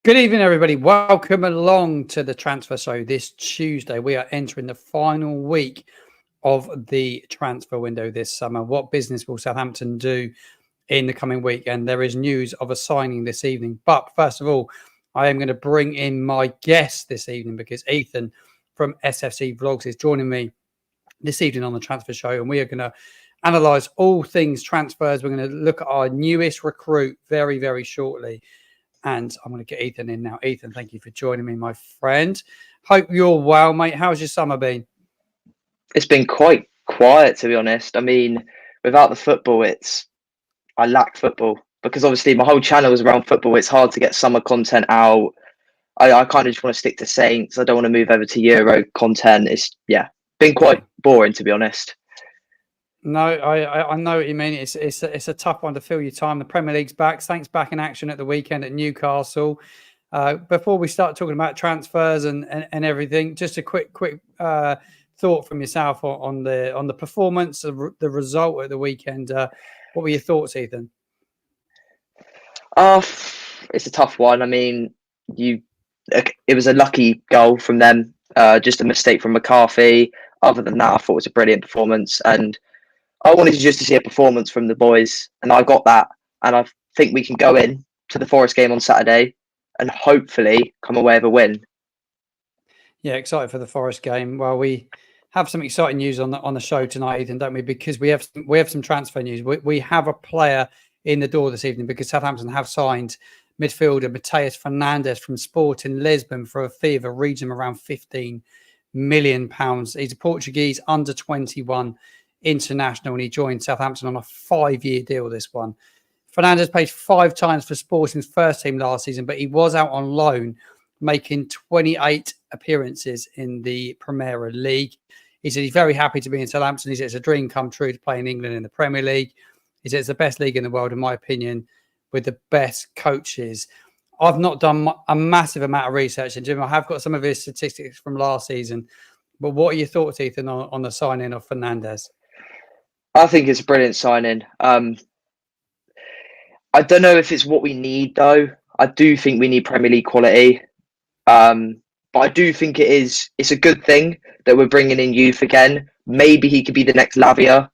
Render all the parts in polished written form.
Good evening, everybody. Welcome along to the transfer show this Tuesday. We are entering the final week of the transfer window this summer. What business will Southampton do in the coming week? And there is news of a signing this evening. But first of all, I am going to bring in my guest this evening because Ethan from SFC Vlogs is joining me this evening on the transfer show. And we are going to analyse all things transfers. We're going to look at our newest recruit very, very shortly. And I'm going to get Ethan in now. Ethan, thank you for joining me, my friend. Hope you're well, mate. How's your summer been? It's been quite quiet, to be honest. I mean, without the football, I lack football because obviously my whole channel is around football. It's hard to get summer content out. I kind of just want to stick to Saints. I don't want to move over to Euro content. It's been quite boring, to be honest. No, I know what you mean. It's a tough one to fill your time. The Premier League's back. Saints back in action at the weekend at Newcastle. Before we start talking about transfers and everything, just a quick thought from yourself on the performance, the result at the weekend. What were your thoughts, Ethan? It's a tough one. I mean, it was a lucky goal from them. Just a mistake from McCarthy. Other than that, I thought it was a brilliant performance, and I wanted just to see a performance from the boys, and I got that. And I think we can go in to the Forest game on Saturday and hopefully come away with a win. Yeah, excited for the Forest game. Well, we have some exciting news on the show tonight, Ethan, don't we? Because we have some transfer news. We have a player in the door this evening because Southampton have signed midfielder Mateus Fernandes from Sporting Lisbon for a fee of a region around £15 million. He's a Portuguese under-21 international, and he joined Southampton on a 5-year deal. This one, Fernandes played 5 times for Sporting's first team last season, but he was out on loan, making 28 appearances in the Premier League. He said he's very happy to be in Southampton. He said it's a dream come true to play in England in the Premier League. He said it's the best league in the world, in my opinion, with the best coaches. I've not done a massive amount of research into him. I have got some of his statistics from last season, but what are your thoughts, Ethan, on the signing of Fernandes? I think it's a brilliant signing. I don't know if it's what we need, though. I do think we need Premier League quality. But I do think it's a good thing that we're bringing in youth again. Maybe he could be the next Lavia.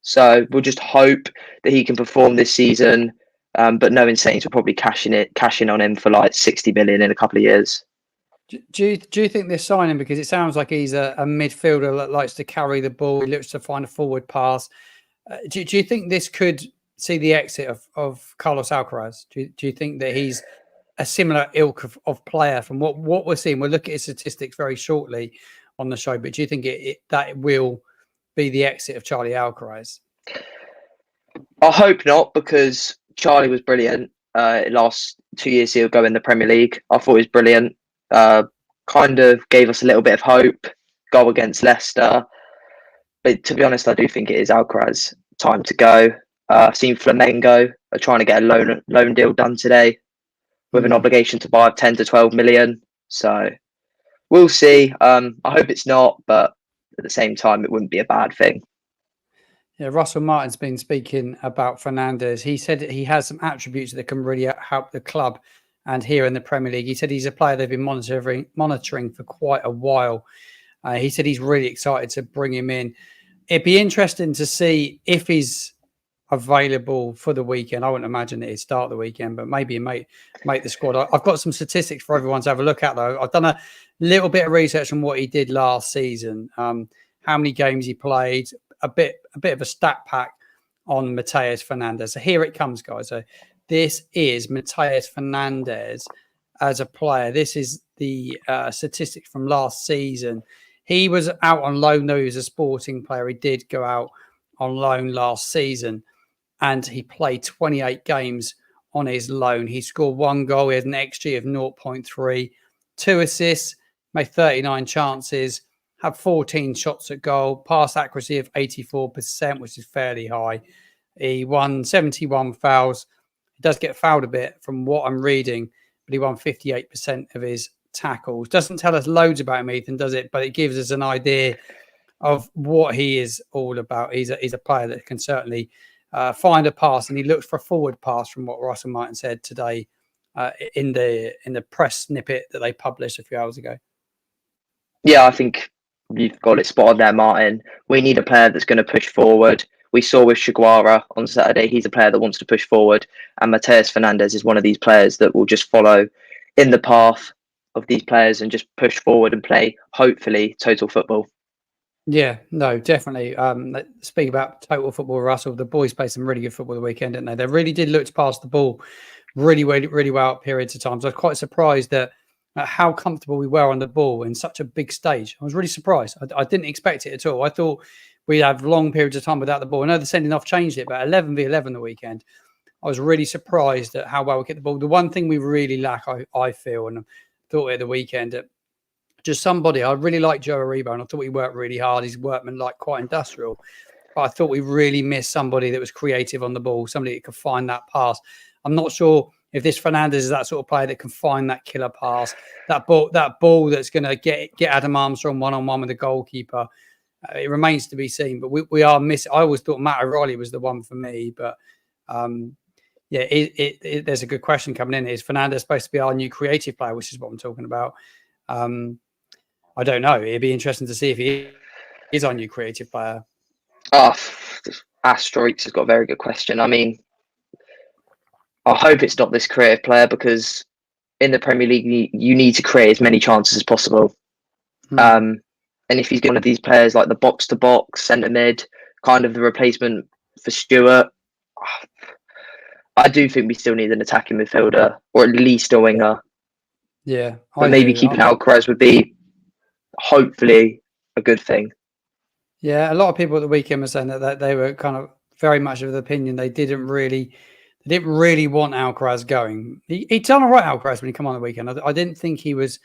So we'll just hope that he can perform this season. But knowing Saints will probably cash in on him for like 60 million in a couple of years. Do you think this signing, because it sounds like he's a midfielder that likes to carry the ball, he looks to find a forward pass. Do you think this could see the exit of Carlos Alcaraz? Do you think that he's a similar ilk of player from what we're seeing? We'll look at his statistics very shortly on the show, but do you think that will be the exit of Charlie Alcaraz? I hope not, because Charlie was brilliant. Last 2 years he'll go in the Premier League. I thought he was brilliant. Kind of gave us a little bit of hope. Goal against Leicester. But to be honest, I do think it is Alcaraz time to go. I've seen Flamengo are trying to get a loan deal done today with an obligation to buy 10 to 12 million. So we'll see. I hope it's not, but at the same time, it wouldn't be a bad thing. Yeah, Russell Martin's been speaking about Fernandes. He said he has some attributes that can really help the club and here in the Premier League. He said he's a player they've been monitoring for quite a while. He said he's really excited to bring him in. It'd be interesting to see if he's available for the weekend. I wouldn't imagine that he'd start the weekend, but maybe he might make the squad. I've got some statistics for everyone to have a look at, though. I've done a little bit of research on what he did last season, how many games he played, a bit of a stat pack on Mateus Fernandes. So here it comes, guys. So this is Mateus Fernandes as a player. This is the statistics from last season. He was out on loan, though. He was a Sporting player. He did go out on loan last season, and he played 28 games on his loan. He scored 1 goal. He had an XG of 0.3, 2 assists, made 39 chances, had 14 shots at goal, pass accuracy of 84%, which is fairly high. He won 71 fouls. He does get fouled a bit from what I'm reading, but he won 58% of his tackles. Doesn't tell us loads about him, Ethan, does it? But it gives us an idea of what he is all about. He's a player that can certainly find a pass, and he looks for a forward pass from what Russell Martin said today in the press snippet that they published a few hours ago. Yeah, I think you've got it spot on there, Martin. We need a player that's going to push forward. We saw with Shiguara on Saturday, he's a player that wants to push forward. And Mateus Fernandes is one of these players that will just follow in the path of these players and just push forward and play, hopefully, total football. Yeah, no, definitely. Speak about total football, Russell. The boys played some really good football the weekend, didn't they? They really did look to pass the ball really well at periods of time. So I was quite surprised at how comfortable we were on the ball in such a big stage. I was really surprised. I didn't expect it at all. I thought we'd have long periods of time without the ball. I know the sending off changed it, but 11v11 the weekend, I was really surprised at how well we get the ball. The one thing we really lack, I feel, and I thought at the weekend, that just somebody, I really like Joe Aribo, and I thought he worked really hard. He's workman-like, quite industrial. But I thought we really missed somebody that was creative on the ball, somebody that could find that pass. I'm not sure if this Fernandes is that sort of player that can find that killer pass, that ball that's going to get Adam Armstrong one-on-one with the goalkeeper. It remains to be seen, but we are missing. I always thought Matt O'Reilly was the one for me, but there's a good question coming in. Is Fernandes supposed to be our new creative player, which is what I'm talking about? I don't know. It'd be interesting to see if he is our new creative player. Asteroids has got a very good question. I mean, I hope it's not this creative player, because in the Premier League, you need to create as many chances as possible. And if he's one of these players like the box-to-box, centre mid, kind of the replacement for Stewart, I do think we still need an attacking midfielder, or at least a winger. Yeah. But maybe keeping Alcaraz would be hopefully a good thing. Yeah, a lot of people at the weekend were saying that they were kind of very much of the opinion they didn't really want Alcaraz going. He done all right, Alcaraz, when he came on the weekend. I didn't think he was.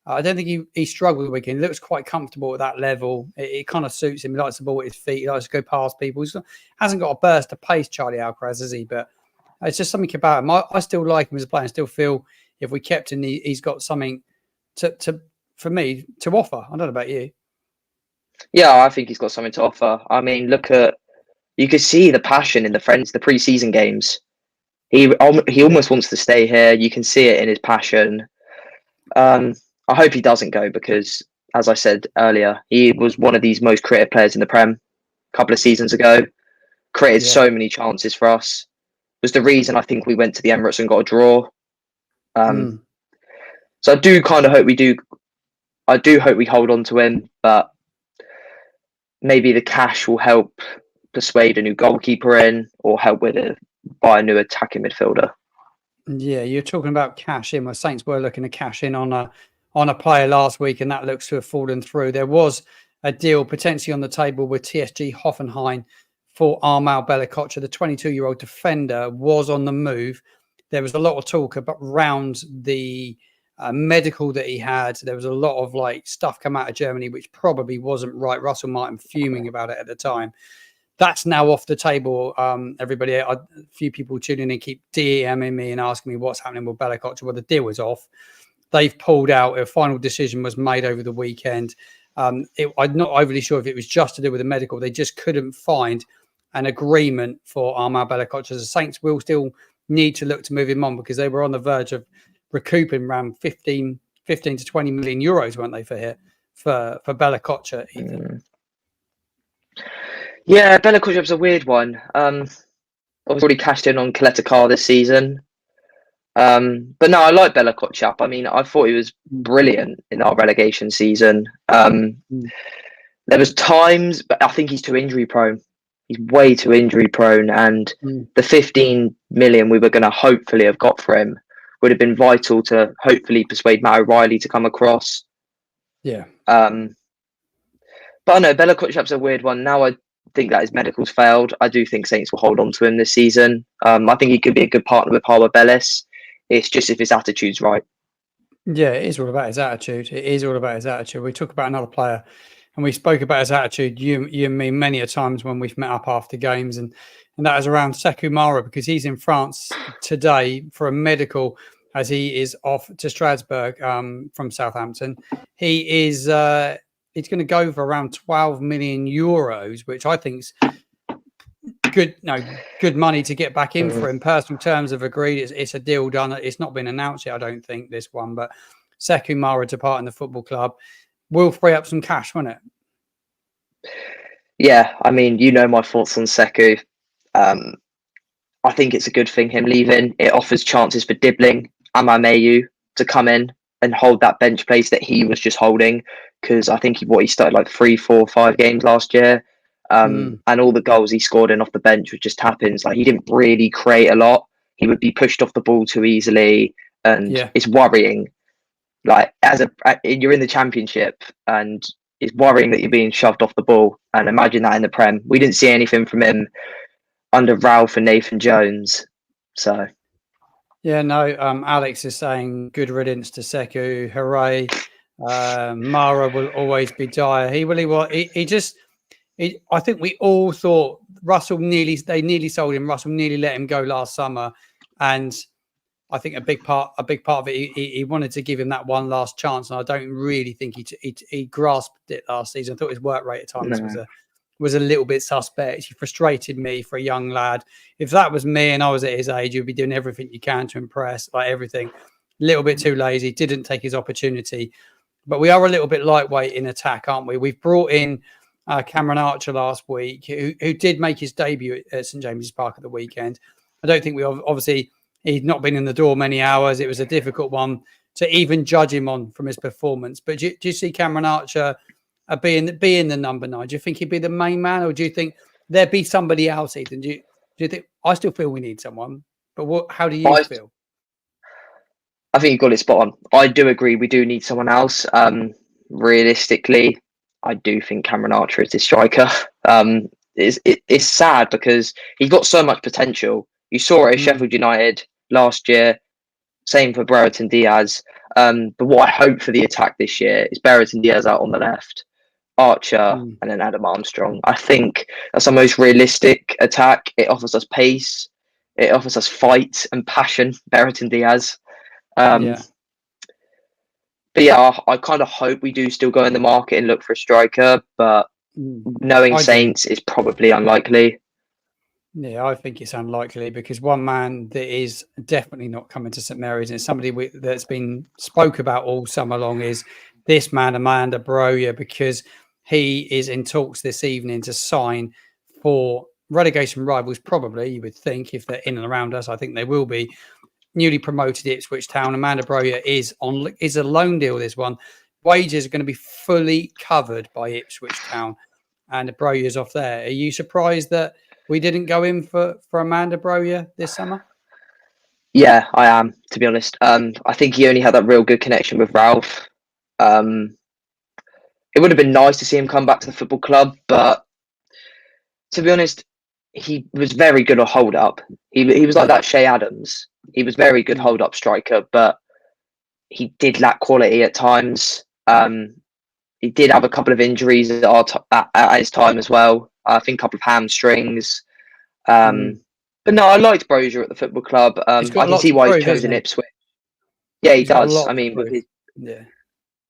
I don't think he struggled the weekend. He looks quite comfortable at that level. It kind of suits him. He likes the ball at his feet. He likes to go past people. He hasn't got a burst of pace, Charlie Alcaraz, has he? But it's just something about him. I still like him as a player. I still feel if we kept him, he's got something for me to offer. I don't know about you. Yeah, I think he's got something to offer. I mean, you could see the passion in the pre-season games. He almost wants to stay here. You can see it in his passion. I hope he doesn't go, because, as I said earlier, he was one of these most creative players in the Prem a couple of seasons ago. Created so many chances for us. Was the reason I think we went to the Emirates and got a draw. So I do kind of hope we do. I do hope we hold on to him, but maybe the cash will help persuade a new goalkeeper in, or help buy a new attacking midfielder. Yeah, you're talking about cash in. Well, Saints were looking to cash in on a player last week, and that looks to have fallen through. There was a deal potentially on the table with TSG Hoffenheim for Armel Bella-Kotchap. The 22-year-old defender was on the move. There was a lot of talk around the medical that he had. There was a lot of stuff come out of Germany which probably wasn't right. Russell Martin fuming about it at the time. That's now off the table. Everybody, a few people tuning in keep DMing me and asking me what's happening with Bella-Kotchap. Well, the deal was off. They've pulled out. A final decision was made over the weekend. I'm not overly sure if it was just to do with the medical. They just couldn't find an agreement for Armel Bella-Kotchap. The Saints will still need to look to move him on, because they were on the verge of recouping around 15 to 20 million euros, weren't they, for Bella-Kotchap, Ethan? Yeah, Bella-Kotchap's a weird one. I've already cashed in on Kaleta this season. But no, I like Bella-Kotchap. I mean, I thought he was brilliant in our relegation season. There was times, but I think he's too injury prone. He's way too injury prone, and the 15 million we were going to hopefully have got for him would have been vital to hopefully persuade Matt O'Reilly to come across. Yeah. But I know Bella-Kotchap's a weird one. Now I think that his medical's failed. I do think Saints will hold on to him this season. I think he could be a good partner with Harbour Bellis. It's just if his attitude's right. Yeah, it is all about his attitude. It is all about his attitude. We talk about another player, and we spoke about his attitude, you and me, many a times when we've met up after games, and that is around Sekou Mara, because he's in France today for a medical, as he is off to Strasbourg from Southampton. He is he's going to go for around 12 million euros, which I think good money to get back in for him. Personal terms have agreed. It's a deal done. It's not been announced yet, I don't think, this one. But Sekou Mara departing the football club will free up some cash, won't it? Yeah, I mean, you know my thoughts on Sekou. I think it's a good thing him leaving. It offers chances for Dibling and Amo-Ameyaw to come in and hold that bench place that he was just holding. Because I think he started like 3, 4, 5 games last year. And all the goals he scored in off the bench were just tap-ins. Like, he didn't really create a lot. He would be pushed off the ball too easily. And it's worrying. Like, you're in the Championship and it's worrying that you're being shoved off the ball. And imagine that in the Prem. We didn't see anything from him under Ralph and Nathan Jones. So yeah, no, Alex is saying good riddance to Sekou. Hooray. Mara will always be dire. I think we all thought they nearly sold him. Russell nearly let him go last summer. And I think a big part of it, he wanted to give him that one last chance. And I don't really think he grasped it last season. I thought his work rate at times was a little bit suspect. He frustrated me for a young lad. If that was me and I was at his age, you'd be doing everything you can to impress, like everything. A little bit too lazy, didn't take his opportunity. But we are a little bit lightweight in attack, aren't we? We've brought in Cameron Archer last week, who did make his debut at St James's Park at the weekend. I don't think he'd not been in the door many hours. It was a difficult one to even judge him on from his performance. But do you see Cameron Archer being the number 9? Do you think he'd be the main man, or do you think there'd be somebody else, Ethan? Do you think? I still feel we need someone, but how do you feel? I think you got it spot on. I do agree we do need someone else. Realistically, I do think Cameron Archer is his striker. It's sad because he's got so much potential. You saw it at Sheffield United last year. Same for Brereton Diaz. But what I hope for the attack this year is Brereton Diaz out on the left, Archer, and then Adam Armstrong. I think that's the most realistic attack. It offers us pace. It offers us fight and passion, Brereton Diaz. But yeah, I kind of hope we do still go in the market and look for a striker. But knowing Saints is probably unlikely. Yeah, I think it's unlikely because one man that is definitely not coming to St Mary's and somebody that's been spoke about all summer long is this man, Amanda Broja, because he is in talks this evening to sign for relegation rivals. Probably, you would think, if they're in and around us, I think they will be. Newly promoted Ipswich Town. Amanda Broja is a loan deal. This one, wages are going to be fully covered by Ipswich Town, and Broja's off there. Are you surprised that we didn't go in for Amanda Broja this summer? Yeah, I am, to be honest. I think he only had that real good connection with Ralph. It would have been nice to see him come back to the football club, but to be honest, he was very good at hold up. He was like that Shay Adams. He was very good hold up striker, but he did lack quality at times. He did have a couple of injuries at his time as well. I think a couple of hamstrings. But no, I liked Broja at the football club. I can see why he's chosen Ipswich. Yeah, he does. I mean, he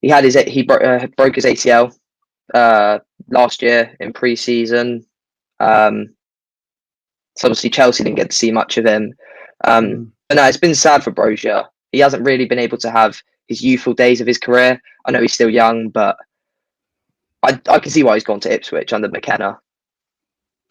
broke his ACL last year in pre-season. So obviously Chelsea didn't get to see much of him. But no, it's been sad for Broja. He hasn't really been able to have his youthful days of his career. I know he's still young, but I can see why he's gone to Ipswich under McKenna.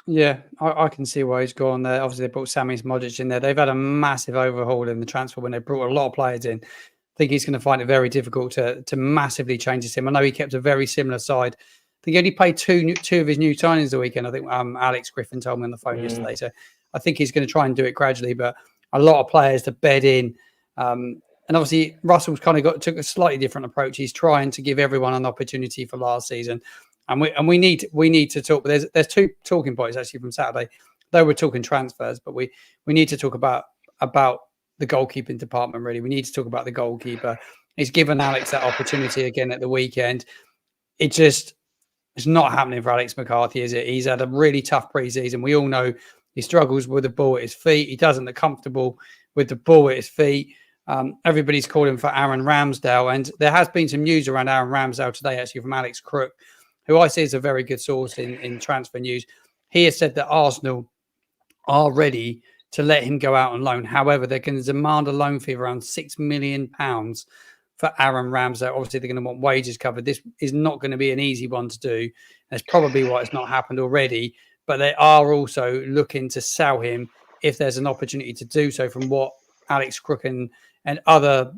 Yeah, I can see why he's gone there. Obviously, they brought Sami Modric in there. They've had a massive overhaul in the transfer when they brought a lot of players in. I think he's going to find it very difficult to massively change his team. I know he kept a very similar side. I think he only played two of his new signings the weekend. I think Alex Griffin told me on the phone yesterday. So I think he's going to try and do it gradually, but a lot of players to bed in. And obviously, Russell's kind of took a slightly different approach. He's trying to give everyone an opportunity for last season. And we need to talk. But there's two talking points actually from Saturday. Though we're talking transfers, but we need to talk about the goalkeeping department. Really, we need to talk about the goalkeeper. He's given Alex that opportunity again at the weekend. It's not happening for Alex McCarthy, is it? He's had a really tough pre-season. We all know he struggles with the ball at his feet. He doesn't look comfortable with the ball at his feet. Everybody's calling for Aaron Ramsdale, and there has been some news around Aaron Ramsdale today, actually, from Alex Crook, who I see is a very good source in transfer news. He has said that Arsenal are ready to let him go out on loan. However, they're going to demand a loan fee of around £6 million for Aaron Ramsdale. Obviously, they're going to want wages covered. This is not going to be an easy one to do. That's probably why it's not happened already. But they are also looking to sell him if there's an opportunity to do so, from what Alex Crook and other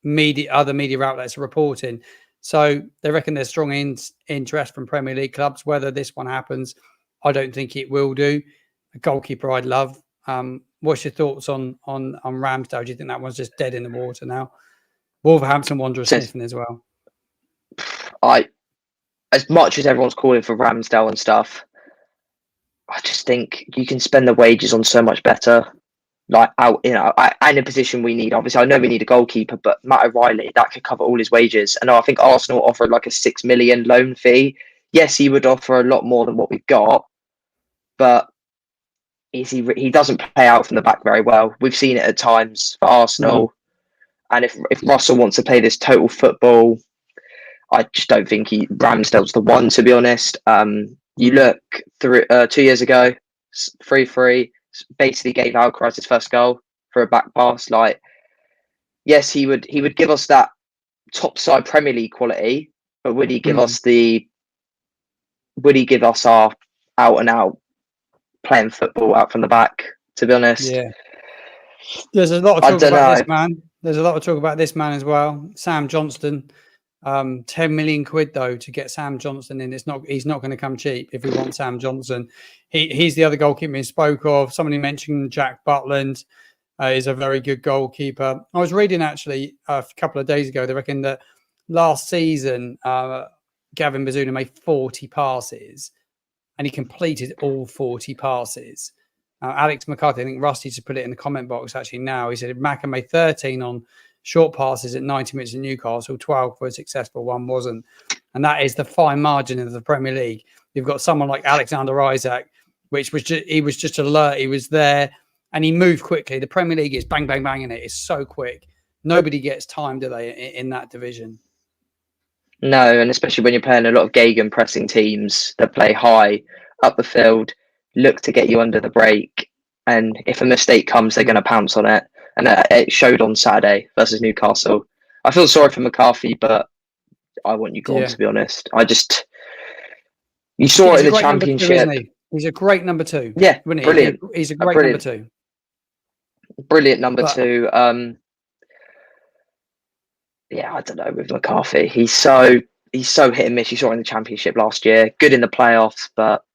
media outlets are reporting. So they reckon there's strong interest from Premier League clubs. Whether this one happens, I don't think it will do. A goalkeeper I'd love. What's your thoughts on Ramsdale? Do you think that one's just dead in the water now? Wolverhampton Wanderers sniffing as well. As much as everyone's calling for Ramsdale and stuff, I just think you can spend the wages on so much better. Like out, in a position we need. Obviously, I know we need a goalkeeper, but Matt O'Reilly, that could cover all his wages. And I think Arsenal offered like a £6 million loan fee. Yes, he would offer a lot more than what we've got, but he doesn't play out from the back very well. We've seen it at times for Arsenal. And if Russell wants to play this total football, I just don't think Ramsdale's the one, to be honest. You look through 2 years ago, 3-3, basically gave Alcaraz his first goal for a back pass. Like, yes, he would give us that top side Premier League quality, but would he give us our out and out playing football out from the back, to be honest? Yeah. There's a lot of talk about this man. There's a lot of talk about this man as well. Sam Johnston. 10 million quid though to get Sam Johnson in. He's not going to come cheap if we want Sam Johnson. He's the other goalkeeper we spoke of. Somebody mentioned Jack Butland is a very good goalkeeper. I was reading actually a couple of days ago, they reckon that last season Gavin Bazunu made 40 passes and he completed all 40 passes. Alex McCarthy, I think Rusty to put it in the comment box actually now, he said Macca made 13 on short passes at 90 minutes in Newcastle, 12 were successful, one wasn't. And that is the fine margin of the Premier League. You've got someone like Alexander Isak, he was just alert. He was there and he moved quickly. The Premier League is bang, bang, bang in it. It's so quick. Nobody gets time, do they, in that division? No, and especially when you're playing a lot of Gagan pressing teams that play high up the field, look to get you under the break. And if a mistake comes, they're going to pounce on it. And it showed on Saturday versus Newcastle. I feel sorry for McCarthy, but I want you gone, to be honest. You saw it in the Championship. He's a great number two. Yeah, brilliant. He's a great number two. Brilliant number two. Yeah, I don't know with McCarthy. He's so hit and miss. You saw it in the Championship last year. Good in the playoffs, but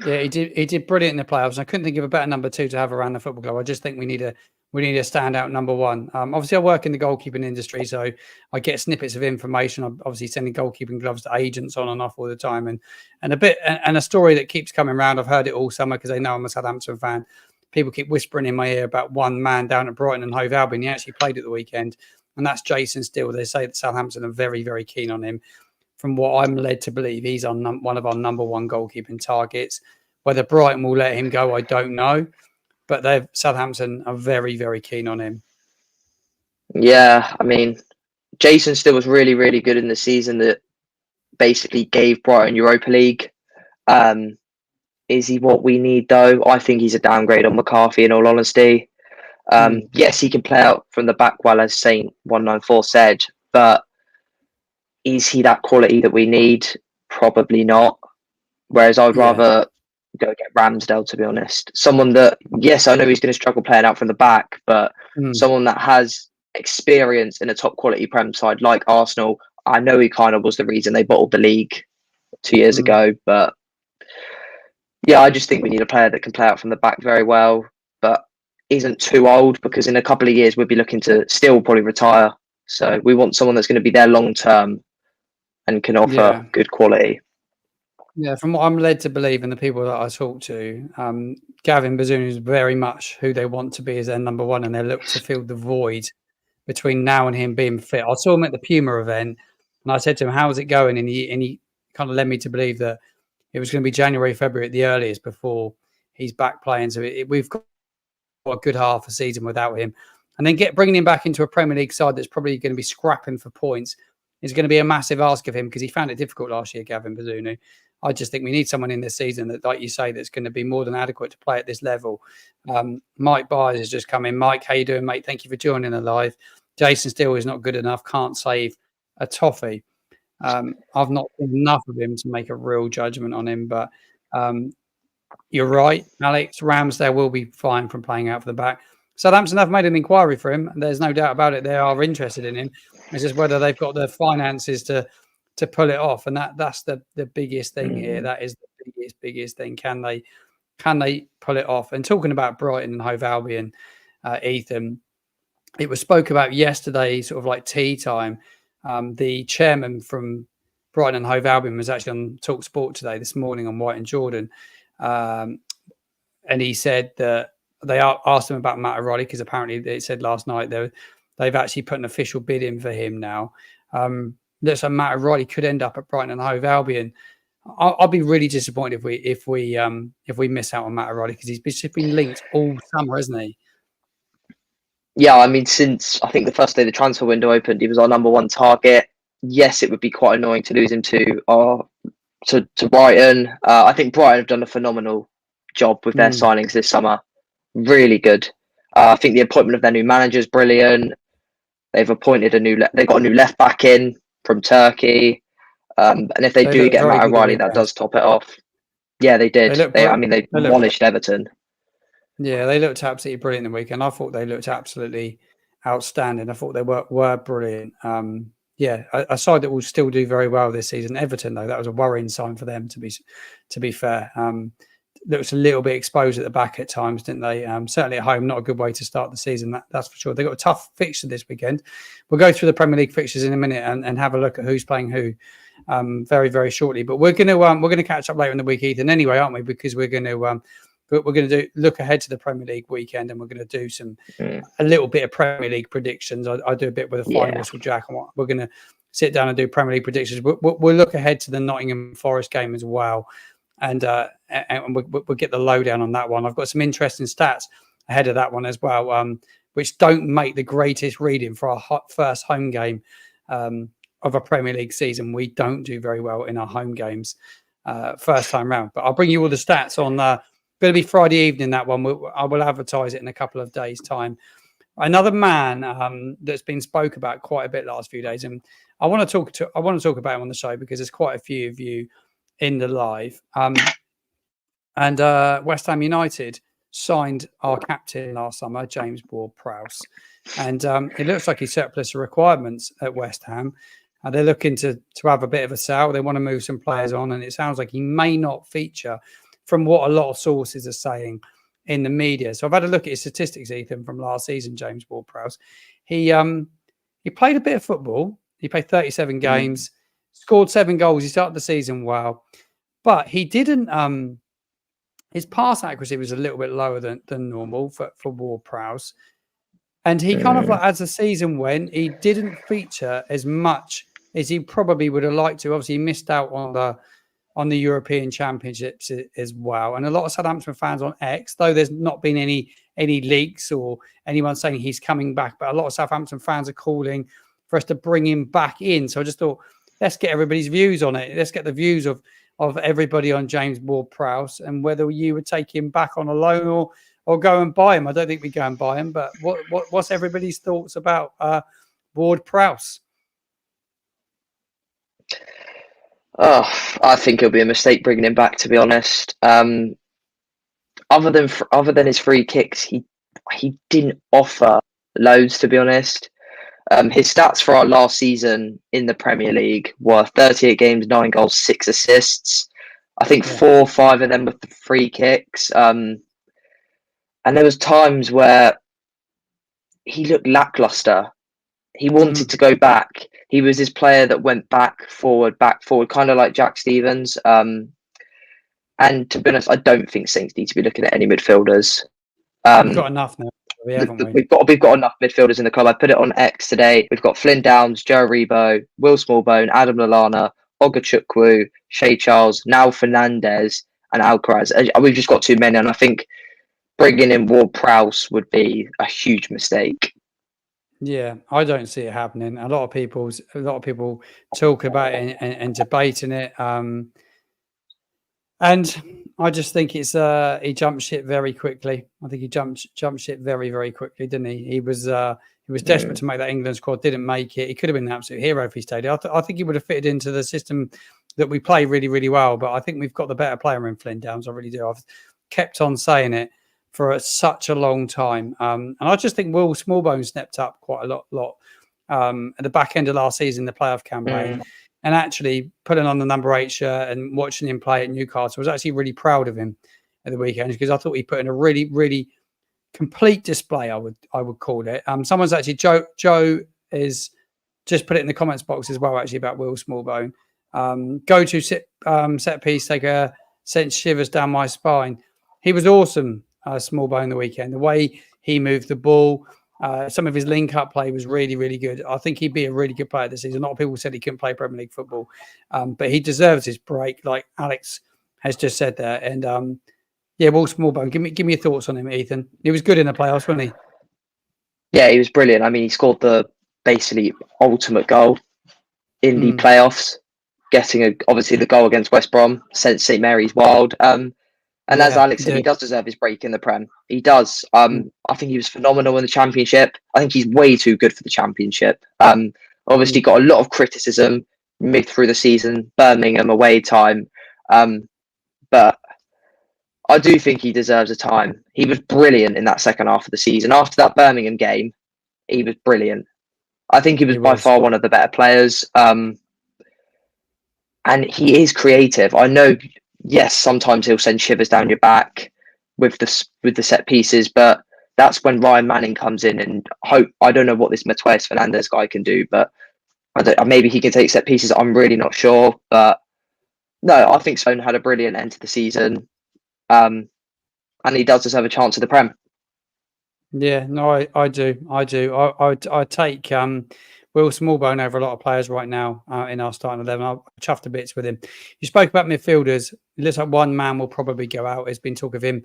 yeah, he did brilliant in the playoffs. I couldn't think of a better number two to have around the football club. I just think we need a standout number one. Obviously, I work in the goalkeeping industry, so I get snippets of information. I'm obviously sending goalkeeping gloves to agents on and off all the time, and a story that keeps coming around. I've heard it all summer because they know I'm a Southampton fan. People keep whispering in my ear about one man down at Brighton and Hove Albion. He actually played at the weekend, and that's Jason Steele. They say that Southampton are very, very keen on him. From what I'm led to believe, he's on one of our number one goalkeeping targets. Whether Brighton will let him go, I don't know. But Southampton are very, very keen on him. Yeah, I mean, Jason Steele was really, really good in the season that basically gave Brighton Europa League. Is he what we need, though? I think he's a downgrade on McCarthy, in all honesty. Yes, he can play out from the back well, as Saint 194 said, but is he that quality that we need? Probably not. Whereas I'd rather go get Ramsdale, to be honest. Someone that, yes, I know he's going to struggle playing out from the back, but someone that has experience in a top quality Prem side like Arsenal. I know he kind of was the reason they bottled the league 2 years ago, but yeah, I just think we need a player that can play out from the back very well, but isn't too old, because in a couple of years we'll be looking to still probably retire. So we want someone that's going to be there long term and can offer good quality. Yeah, from what I'm led to believe and the people that I talk to, Gavin Bazunu is very much who they want to be as their number one, and they look to fill the void between now and him being fit. I saw him at the Puma event and I said to him, how's it going? And he kind of led me to believe that it was going to be January, February at the earliest before he's back playing. So we've got a good half a season without him. And then bringing him back into a Premier League side that's probably going to be scrapping for points is going to be a massive ask of him because he found it difficult last year, Gavin Bazunu. I just think we need someone in this season that, like you say, that's going to be more than adequate to play at this level. Mike Byers has just come in. Mike, how you doing, mate? Thank you for joining us live. Jason Steele is not good enough. Can't save a toffee. I've not seen enough of him to make a real judgment on him, but you're right, Alex. Ramsdale will be fine from playing out for the back. Southampton have made an inquiry for him. And there's no doubt about it. They are interested in him. It's just whether they've got the finances to pull it off, and that's the biggest thing here. That is the biggest thing. Can they pull it off? And talking about Brighton and Hove Albion, Ethan, it was spoke about yesterday, sort of like tea time. The chairman from Brighton and Hove Albion was actually on Talk Sport today, this morning, on White and Jordan, and he said that they asked him about Matt O'Reilly because apparently they said last night they've actually put an official bid in for him now. Looks like Matt O'Reilly could end up at Brighton and Hove Albion. I'll be really disappointed if we miss out on Matt O'Reilly because he's just been linked all summer, hasn't he? Yeah, I mean, since I think the first day the transfer window opened, he was our number one target. Yes, it would be quite annoying to lose him to Brighton. I think Brighton have done a phenomenal job with their signings this summer. Really good. I think the appointment of their new manager is brilliant. They've appointed they've got a new left back in from Turkey. And if they do get Matt O'Reilly, that does top it off. Yeah, they did. They demolished Everton. Yeah, they looked absolutely brilliant in the weekend. I thought they looked absolutely outstanding. I thought they were brilliant. A side that will still do very well this season. Everton, though, that was a worrying sign for them, to be fair. Looks a little bit exposed at the back at times, didn't they? Certainly at home, not a good way to start the season, that's for sure. They've got a tough fixture this weekend. We'll go through the Premier League fixtures in a minute and have a look at who's playing who very, very shortly. But we're gonna catch up later in the week, Ethan, anyway, aren't we? Because we're gonna look ahead to the Premier League weekend, and we're gonna do a little bit of Premier League predictions. I do a bit with a fine whistle, Jack, and we're gonna sit down and do Premier League predictions. We'll look ahead to the Nottingham Forest game as well. And we'll get the lowdown on that one. I've got some interesting stats ahead of that one as well, which don't make the greatest reading for our first home game of a Premier League season. We don't do very well in our home games first time round. But I'll bring you all the stats on. Going to be Friday evening, that one. I will advertise it in a couple of days' time. Another man that's been spoke about quite a bit last few days, and I want to talk about him on the show because there's quite a few of you in the live. And West Ham United signed our captain last summer, James Ward-Prowse. And it looks like he's surplus of requirements at West Ham. They're looking to have a bit of a sell. They want to move some players on. And it sounds like he may not feature from what a lot of sources are saying in the media. So I've had a look at his statistics, Ethan, from last season, James Ward-Prowse. He played a bit of football. He played 37 games. Scored 7 goals. He started the season well, but he didn't. His pass accuracy was a little bit lower than normal for Ward-Prowse, and he kind of like as the season went, he didn't feature as much as he probably would have liked to. Obviously, he missed out on the European Championships as well, and a lot of Southampton fans on X, though there's not been any leaks or anyone saying he's coming back, but a lot of Southampton fans are calling for us to bring him back in. So I just thought, let's get everybody's views on it. Let's get the views of everybody on James Ward-Prowse and whether you would take him back on a loan or go and buy him. I don't think we go and buy him, but what's everybody's thoughts about Ward-Prowse? Oh, I think it'll be a mistake bringing him back, to be honest. Other than his free kicks, he didn't offer loads, to be honest. His stats for our last season in the Premier League were 38 games, 9 goals, 6 assists. I think 4 or 5 of them with the free kicks. And there was times where he looked lackluster. He wanted to go back. He was this player that went back, forward, kind of like Jack Stevens. And to be honest, I don't think Saints need to be looking at any midfielders. We've got enough now. Haven't we? We've got enough midfielders in the club. I put it on X today. We've got Flynn Downs, Joe Rebo, Will Smallbone, Adam Lallana, Ogachukwu, Shay Charles, now Fernandes, and Alcaraz. We've just got too many, and I think bringing in Ward-Prowse would be a huge mistake. Yeah, I don't see it happening. A lot of people talk about it and debating it. And I just think it's he jumped ship very quickly. I think he jumped ship very, very quickly, didn't he? He was desperate to make that England squad, didn't make it. He could have been an absolute hero if he stayed. I think he would have fitted into the system that we play really, really well. But I think we've got the better player in Flynn Downs. I really do. I've kept on saying it for such a long time. And I just think Will Smallbone stepped up quite a lot at the back end of last season, the playoff campaign. And actually putting on the number 8 shirt and watching him play at Newcastle, I was actually really proud of him at the weekend because I thought he put in a really, really complete display, I would call it. Someone's actually, Joe is just put it in the comments box as well, actually, about Will Smallbone. Go to set piece taker sent shivers down my spine. He was awesome, Smallbone, the weekend. The way he moved the ball, some of his link-up play was really, really good. I think he'd be a really good player this season. A lot of people said he couldn't play Premier League football, but he deserves his break, like Alex has just said there. And Will Smallbone, give me your thoughts on him, Ethan. He was good in the playoffs, wasn't he? Yeah, he was brilliant. I mean, he scored the basically ultimate goal in the playoffs, getting obviously the goal against West Brom sent St Mary's wild. And as Alex said, he does deserve his break in the Prem. He does. I think he was phenomenal in the Championship. I think he's way too good for the Championship. Obviously got a lot of criticism mid through the season, Birmingham away time. But I do think he deserves a time. He was brilliant in that second half of the season. After that Birmingham game, he was brilliant. I think he was by far one of the better players. And he is creative. I know, yes, sometimes he'll send shivers down your back with the set pieces, but that's when Ryan Manning comes in and I don't know what this Mateus Fernandes guy can do, but maybe he can take set pieces. I'm really not sure, but no, I think Sloan had a brilliant end to the season, and he does deserve a chance at the Prem. Yeah, no, I do. I take Will Smallbone over a lot of players right now in our starting 11. I'm chuffed to bits with him. You spoke about midfielders. It looks like one man will probably go out. There's been talk of him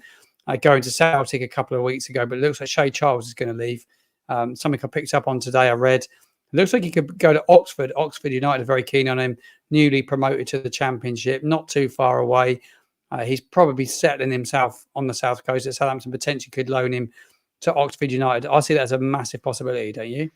going to Celtic a couple of weeks ago, but it looks like Shay Charles is going to leave. Something I picked up on today, I read. It looks like he could go to Oxford. Oxford United are very keen on him. Newly promoted to the Championship, not too far away. He's probably settling himself on the South Coast. At Southampton potentially could loan him to Oxford United. I see that as a massive possibility, don't you?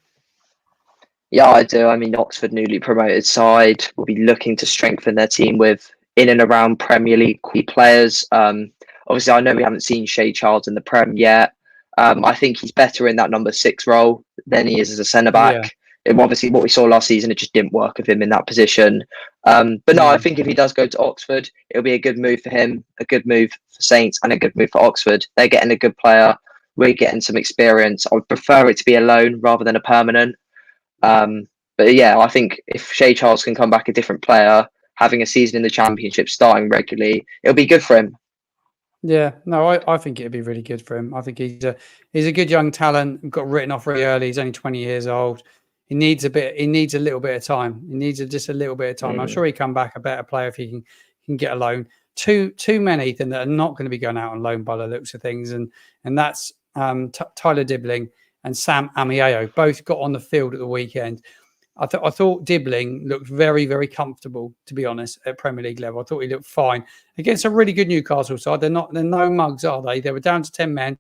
Yeah, I do. I mean, Oxford newly promoted side will be looking to strengthen their team with in and around Premier League key players. Obviously, I know we haven't seen Shay Charles in the Prem yet. I think he's better in that number 6 role than he is as a centre back. Yeah. Obviously, what we saw last season, it just didn't work with him in that position. But no, I think if he does go to Oxford, it'll be a good move for him, a good move for Saints, and a good move for Oxford. They're getting a good player. We're getting some experience. I would prefer it to be a loan rather than a permanent. But yeah, I think if Shay Charles can come back a different player, having a season in the Championship, starting regularly, it'll be good for him. Yeah, no, I think it'd be really good for him. I think he's a good young talent. Got written off really early. He's only 20 years old. He needs a little bit of time. He needs just a little bit of time. I'm sure he'll come back a better player if he can get a loan. Too many, Ethan, that are not going to be going out on loan by the looks of things, and that's Tyler Dibling and Sam Amiayo both got on the field at the weekend. I thought Dibling looked very, very comfortable, to be honest, at Premier League level. I thought he looked fine against a really good Newcastle side. They're no mugs, are they? They were down to 10 men,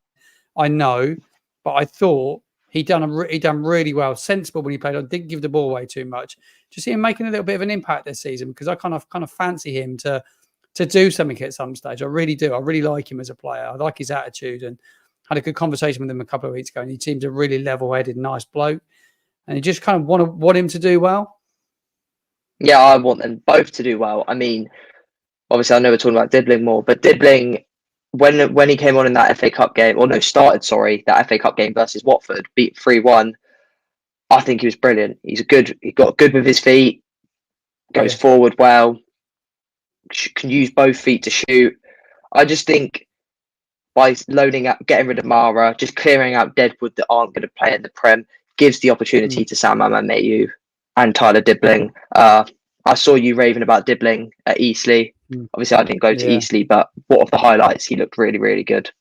I know, but I thought he done really well, sensible when he played. I didn't give the ball away too much. Just see him making a little bit of an impact this season because I kind of fancy him to do something at some stage. I really do. I really like him as a player. I like his attitude and had a good conversation with him a couple of weeks ago, and he seems a really level-headed, nice bloke. And you just kind of want him to do well. Yeah, I want them both to do well. I mean, obviously, I know we're talking about Dibling more, but Dibling, when he came on in that FA Cup game, that FA Cup game versus Watford, beat 3-1. I think he was brilliant. He got good with his feet, goes forward well, can use both feet to shoot. I just think by loaning up, getting rid of Mara, just clearing out deadwood that aren't going to play in the Prem, gives the opportunity to Sam Amo-Ameyaw and Tyler Dibling. I saw you raving about Dibling at Eastleigh. Obviously, I didn't go to Eastleigh, but what of the highlights? He looked really, really good.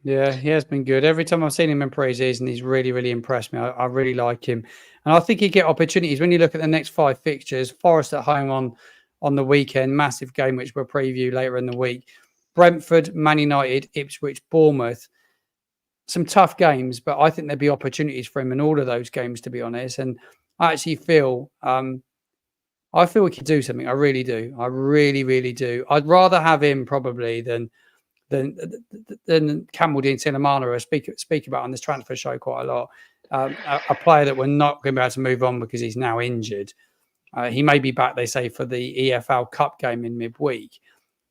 Yeah, he has been good. Every time I've seen him in pre-season, he's really, really impressed me. I really like him. And I think he'd get opportunities. When you look at the next 5 fixtures, Forest at home on the weekend, massive game, which we'll preview later in the week. Brentford, Man United, Ipswich, Bournemouth. Some tough games, but I think there'd be opportunities for him in all of those games, to be honest. And I actually feel we could do something. I really do. I really, really do. I'd rather have him probably than Campbell Dean Sinamana, I speak about on this transfer show quite a lot. A player that we're not going to be able to move on because he's now injured. He may be back, they say, for the EFL Cup game in midweek.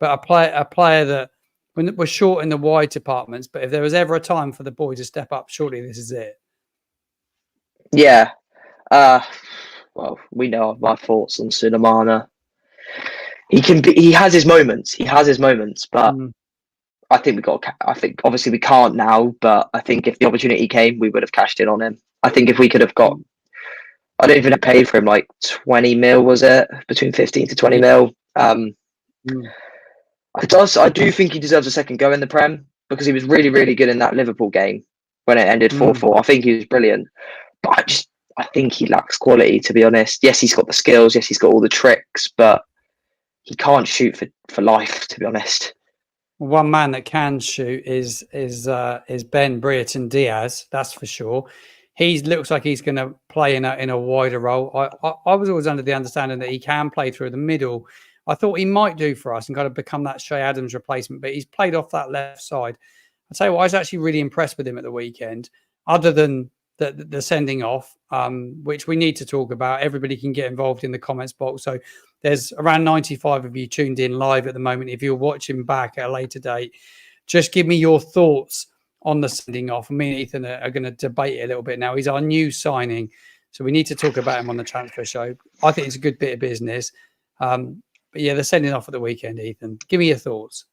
But a player that we're short in the wide departments, but if there was ever a time for the boy to step up, surely this is it. Yeah. Well, we know my thoughts on Sinamana. He has his moments, but I think obviously we can't now, but I think if the opportunity came, we would have cashed in on him. I think if we could have got, I don't even have paid for him like 20 mil, was it? Between 15 to 20 mil. I do think he deserves a second go in the Prem because he was really, really good in that Liverpool game when it ended 4-4. I think he was brilliant, but I think he lacks quality, to be honest. Yes, he's got the skills. Yes, he's got all the tricks, but he can't shoot for life, to be honest. One man that can shoot is Ben Brereton Diaz. That's for sure. He looks like he's going to play in a wider role. I was always under the understanding that he can play through the middle. I thought he might do for us and kind of become that Shay Adams replacement, but he's played off that left side. I'll tell you what, I was actually really impressed with him at the weekend, other than the sending off, which we need to talk about. Everybody can get involved in the comments box. So there's around 95 of you tuned in live at the moment. If you're watching back at a later date, just give me your thoughts on the sending off. Me and Ethan are going to debate it a little bit now. He's our new signing, so we need to talk about him on the transfer show. I think it's a good bit of business. But yeah, the sending off at the weekend, Ethan. Give me your thoughts.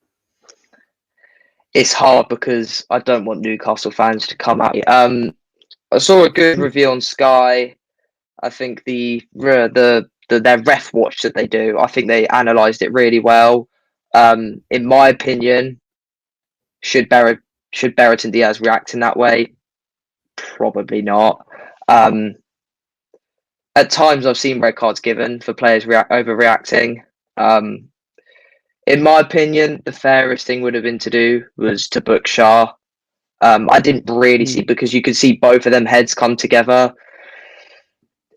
It's hard because I don't want Newcastle fans to come at me. I saw a good review on Sky. I think their ref watch that they do, I think they analysed it really well. In my opinion, should Brereton Diaz react in that way? Probably not. At times, I've seen red cards given for players overreacting. In my opinion, the fairest thing would have been to do was to book Shah. I didn't really see, because you could see both of them heads come together.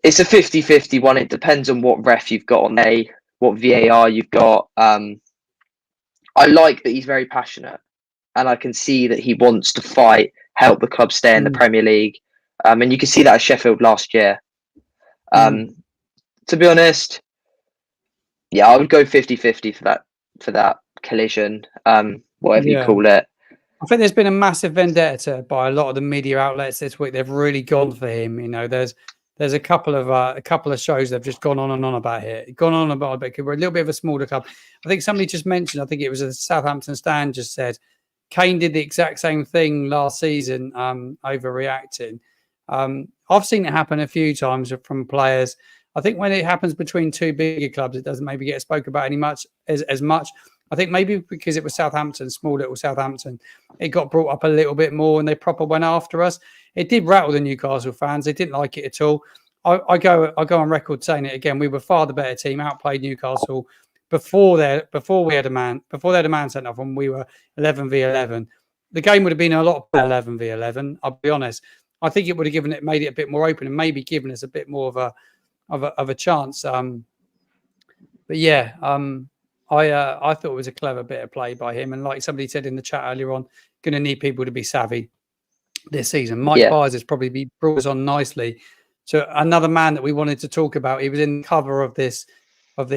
It's a 50-50 one. It depends on what ref you've got on what VAR you've got. I like that he's very passionate, and I can see that he wants to fight, help the club stay in the Premier League. And you can see that at Sheffield last year. To be honest, yeah, I would go 50-50 for that collision, whatever you call it. I think there's been a massive vendetta by a lot of the media outlets this week. They've really gone for him. You know, there's a couple of shows that have just gone on and on about it. Gone on about it because we're a little bit of a smaller club. I think somebody just mentioned, I think it was a Southampton Stand, just said Kane did the exact same thing last season, overreacting. I've seen it happen a few times from players. I think when it happens between two bigger clubs, it doesn't maybe get spoke about as much. I think maybe because it was Southampton, small little Southampton, it got brought up a little bit more and they proper went after us. It did rattle the Newcastle fans. They didn't like it at all. I go on record saying it again. We were far the better team, outplayed Newcastle before they had a man sent off, and we were 11v11. The game would have been a lot better 11v11. I'll be honest. I think it would have made it a bit more open and maybe given us a bit more of a chance. But yeah, I thought it was a clever bit of play by him. And like somebody said in the chat earlier on, going to need people to be savvy this season. Mike Byers has probably brought us on nicely. So another man that we wanted to talk about, he was in the cover of this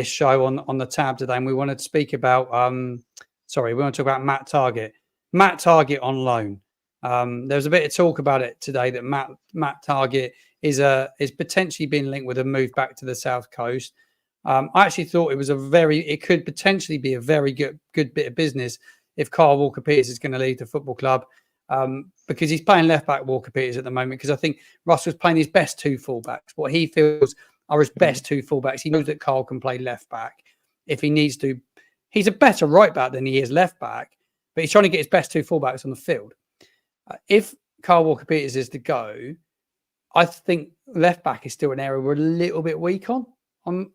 show on the tab today, and we wanted to speak about we want to talk about Matt Targett. Matt Targett on loan. There was a bit of talk about it today that Matt Targett is potentially being linked with a move back to the South Coast. I actually thought it could potentially be a very good bit of business if Kyle Walker-Peters is going to leave the football club, because he's playing left back Walker-Peters at the moment, because I think Russell's playing his best two fullbacks, what he feels are his best two fullbacks. He knows that Kyle can play left back if he needs to. He's a better right back than he is left back, but he's trying to get his best two fullbacks on the field. If Kyle Walker-Peters is to go, I think left back is still an area we're a little bit weak on.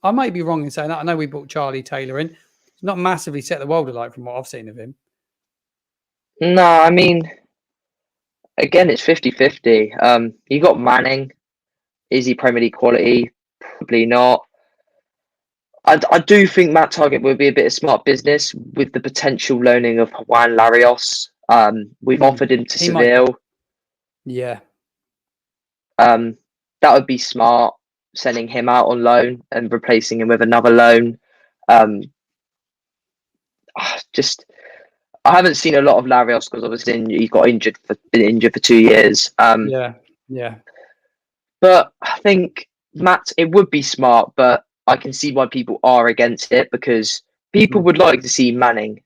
I might be wrong in saying that. I know we brought Charlie Taylor in. It's not massively set the world alight from what I've seen of him. No, I mean, again, it's 50-50. You got Manning. Is he Premier League quality? Probably not. I do think Matt Targett would be a bit of smart business with the potential loaning of Juan Larios. We've offered him to Seville. Yeah. That would be smart, sending him out on loan and replacing him with another loan. I haven't seen a lot of Larios because obviously he got been injured for 2 years. Yeah. But I think it would be smart, but I can see why people are against it because people would like to see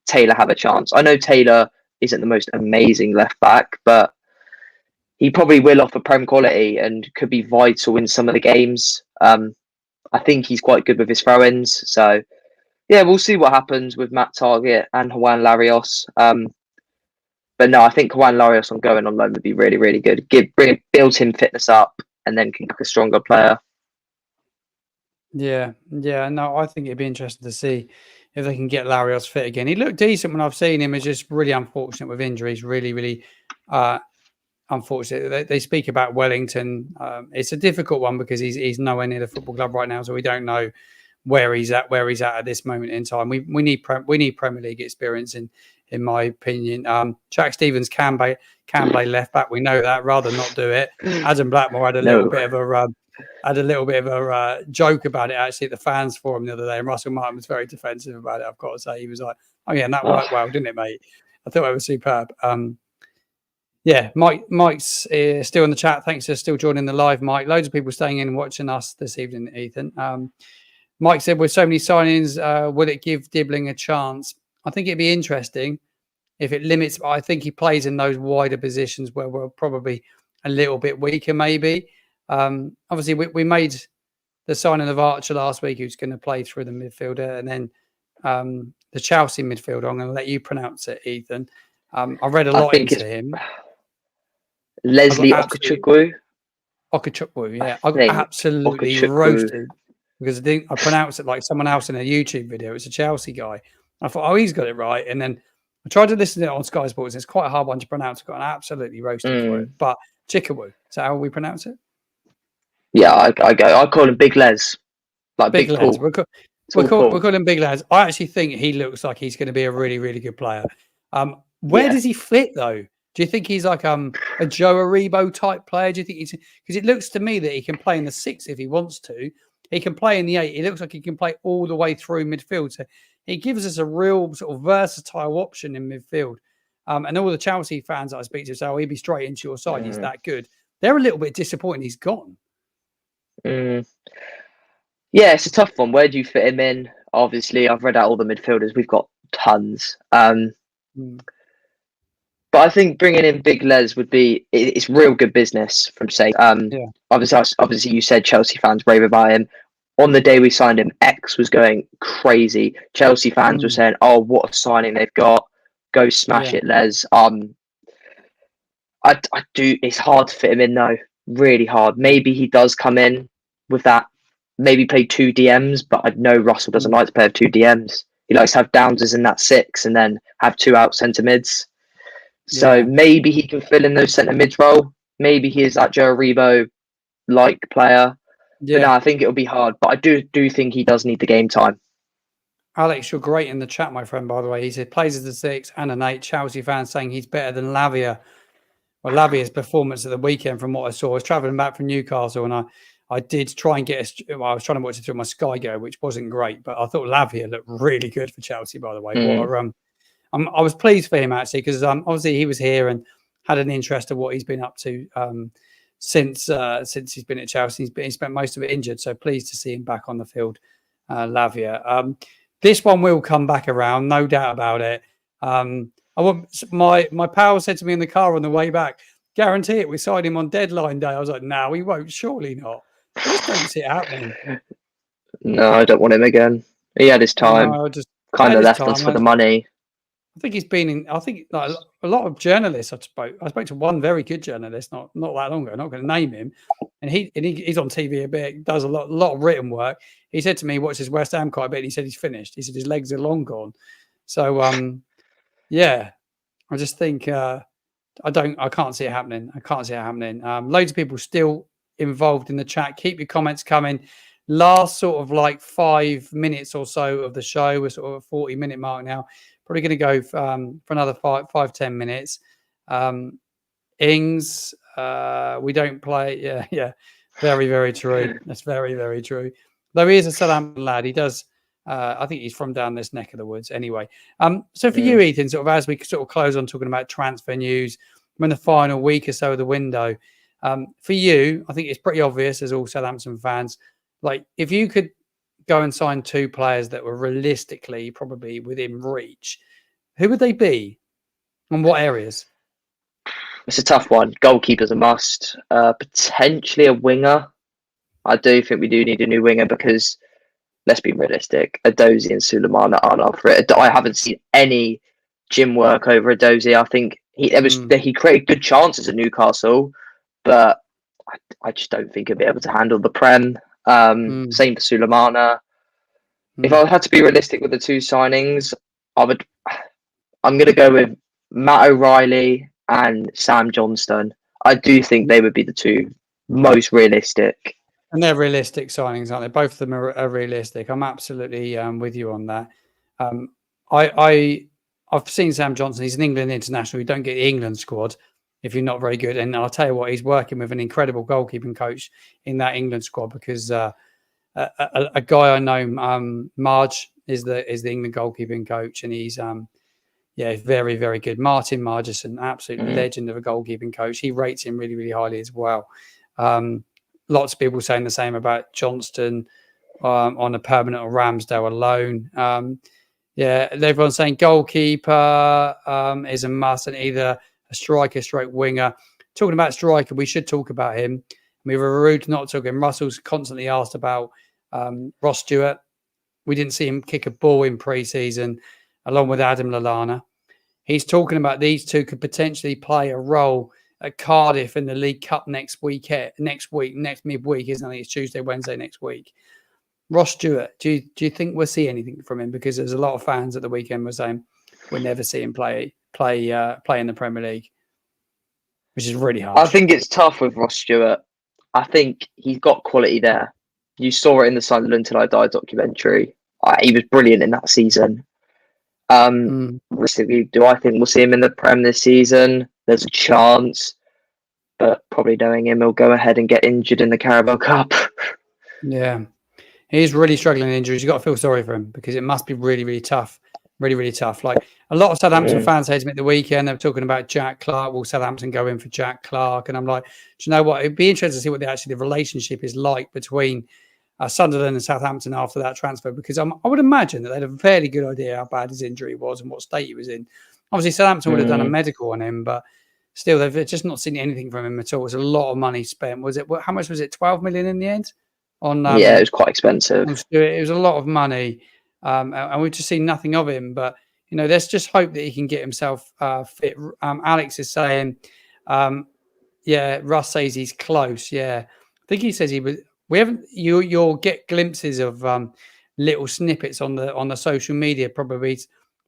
Taylor have a chance. I know Taylor isn't the most amazing left back, but he probably will offer Prem quality and could be vital in some of the games. I think he's quite good with his throw-ins. So, yeah, we'll see what happens with Matt Targett and Juan Larios. But no, I think Juan Larios on going on loan would be really, really good. Build him fitness up and then can get a stronger player. Yeah. No, I think it'd be interesting to see if they can get Larios fit again. He looked decent when I've seen him. It's just really unfortunate with injuries. Really, really unfortunate. They speak about Wellington. It's a difficult one because he's nowhere near the football club right now, so we don't know where he's at this moment in time. We need Premier League experience in my opinion. Jack Stevens can play left back. We know that. Rather not do it. Adam Blackmore had a little bit of a joke about it actually at the fans forum the other day, and Russell Martin was very defensive about it. I've got to say, he was like, "Oh yeah, and that worked well, didn't it, mate?" I thought it was superb. Yeah, Mike's still in the chat. Thanks for still joining the live, Mike. Loads of people staying in and watching us this evening, Ethan. Mike said, with so many signings, will it give Dibling a chance? I think it'd be interesting if it limits. I think he plays in those wider positions where we're probably a little bit weaker, maybe. Obviously, we made the signing of Archer last week, who's going to play through the midfielder, and then the Chelsea midfielder. I'm going to let you pronounce it, Ethan. I read a lot into him. Leslie Okechukwu, yeah. I got absolutely roasted because I pronounced it like someone else in a YouTube video. It's a Chelsea guy. I thought, oh, he's got it right. And then I tried to listen to it on Sky Sports. It's quite a hard one to pronounce. I got absolutely roasted for it. But Chikwu, is that how we pronounce it? Yeah, I call him Big Les. Like Big Les. We'll call him Big Les. I actually think he looks like he's going to be a really, really good player. Where does he fit, though? Do you think he's like a Joe Aribo type player? Do you think because it looks to me that he can play in the 6 if he wants to. He can play in the 8. It looks like he can play all the way through midfield. So he gives us a real sort of versatile option in midfield. And all the Chelsea fans that I speak to say, oh, he'd be straight into your side. He's that good. They're a little bit disappointed he's gone. Yeah, it's a tough one. Where do you fit him in? Obviously, I've read out all the midfielders. We've got tons. But I think bringing in Big Les it's real good business from Say. Obviously, you said Chelsea fans rave about him. On the day we signed him, X was going crazy. Chelsea fans were saying, "Oh, what a signing they've got! Go smash it, Les." I do. It's hard to fit him in though. Really hard. Maybe he does come in with that. Maybe play 2 DMs, but I know Russell doesn't like to play with 2 DMs. He likes to have Downsers in that 6 and then have 2 out centre mids. So maybe he can fill in those centre mids role. Maybe he is that Joe Aribo like player. But no, I think it'll be hard. But I do think he does need the game time. Alex, you're great in the chat, my friend, by the way. He said plays as a 6 and an 8. Chelsea fans saying he's better than Lavia. Well, Lavia's performance at the weekend, from what I saw, I was travelling back from Newcastle and I did try and get I was trying to watch it through my Sky Go, which wasn't great, but I thought Lavia looked really good for Chelsea, by the way. I was pleased for him, actually, because obviously he was here and had an interest of what he's been up to since he's been at Chelsea. He spent most of it injured, so pleased to see him back on the field, Lavia. This one will come back around, no doubt about it. My pal said to me in the car on the way back, guarantee it, we signed him on deadline day. I was like, no, we won't, surely not. I just don't see it happening. No, I don't want him again. He had his time. No, kind of left us for the money. I think he's been in. I think like a lot of journalists I spoke to one very good journalist not that long ago. I'm not going to name him, and he's on TV a bit. Does a lot of written work. He said to me, "Watches West Ham quite a bit." He said he's finished. He said his legs are long gone. So yeah, I just think I can't see it happening. I can't see it happening. Loads of people still involved in the chat. Keep your comments coming. Last sort of like 5 minutes or so of the show. We're sort of a 40-minute mark now. Probably going to go for another 5-10 minutes. Ings, we don't play. Yeah. Very, very true. That's very, very true. Though he is a Southampton lad, he does. I think he's from down this neck of the woods. Anyway, so for you, Ethan, sort of as we sort of close on talking about transfer news, we're in the final week or so of the window. For you, I think it's pretty obvious as all Southampton fans. Like, if you could go and sign 2 players that were realistically probably within reach, who would they be and what areas? It's a tough one. Goalkeeper's a must. Potentially a winger. I do think we do need a new winger because, let's be realistic, Edozie and Sulemana aren't up for it. I haven't seen any gym work over Edozie. I think he created good chances at Newcastle, but I just don't think he'll be able to handle the Prem. Same for Sulemana. If I had to be realistic with the 2 signings, I'm going to go with Matt O'Reilly and Sam Johnston. I do think they would be the 2 most realistic. And they're realistic signings, aren't they? Both of them are realistic. I'm absolutely with you on that. I've seen Sam Johnston. He's an England international. You don't get the England squad if you're not very good. And I'll tell you what, he's working with an incredible goalkeeping coach in that England squad because a guy I know, Marge, is the England goalkeeping coach, and he's very, very good. Martin Margus, an absolute legend of a goalkeeping coach. He rates him really, really highly as well. Lots of people saying the same about Johnston on a permanent or Ramsdale alone. Everyone's saying goalkeeper is a must, and either a striker, stroke winger. Talking about striker, we should talk about him. We were rude not to talk him. Russell's constantly asked about Ross Stewart. We didn't see him kick a ball in pre-season, along with Adam Lallana. He's talking about these 2 could potentially play a role at Cardiff in the League Cup next midweek, isn't it? I think it's Tuesday, Wednesday next week. Ross Stewart, do you think we'll see anything from him? Because there's a lot of fans at the weekend were saying we'll never see him play in the Premier League, which is really hard. I think it's tough with Ross Stewart. I think he's got quality there. You saw it in the Sunderland Till I Die documentary. He was brilliant in that season. Realistically, do I think we'll see him in the Prem this season? There's a chance, but probably knowing him, he'll go ahead and get injured in the Carabao Cup. Yeah, he's really struggling with injuries. You've got to feel sorry for him because it must be really, really tough. Really, really tough. Like a lot of Southampton fans said to me at the weekend, they were talking about Jack Clark. Will Southampton go in for Jack Clark? And I'm like, do you know what? It'd be interesting to see what the relationship is like between Sunderland and Southampton after that transfer, because I would imagine that they had a fairly good idea how bad his injury was and what state he was in. Obviously, Southampton would have done a medical on him, but still, they've just not seen anything from him at all. It's a lot of money spent. How much was it? 12 million in the end? It was quite expensive. It was a lot of money. And we've just seen nothing of him. But, let's just hope that he can get himself fit. Alex is saying, Russ says he's close. Yeah. I think he says he was. We haven't. You'll get glimpses of little snippets on the social media. Probably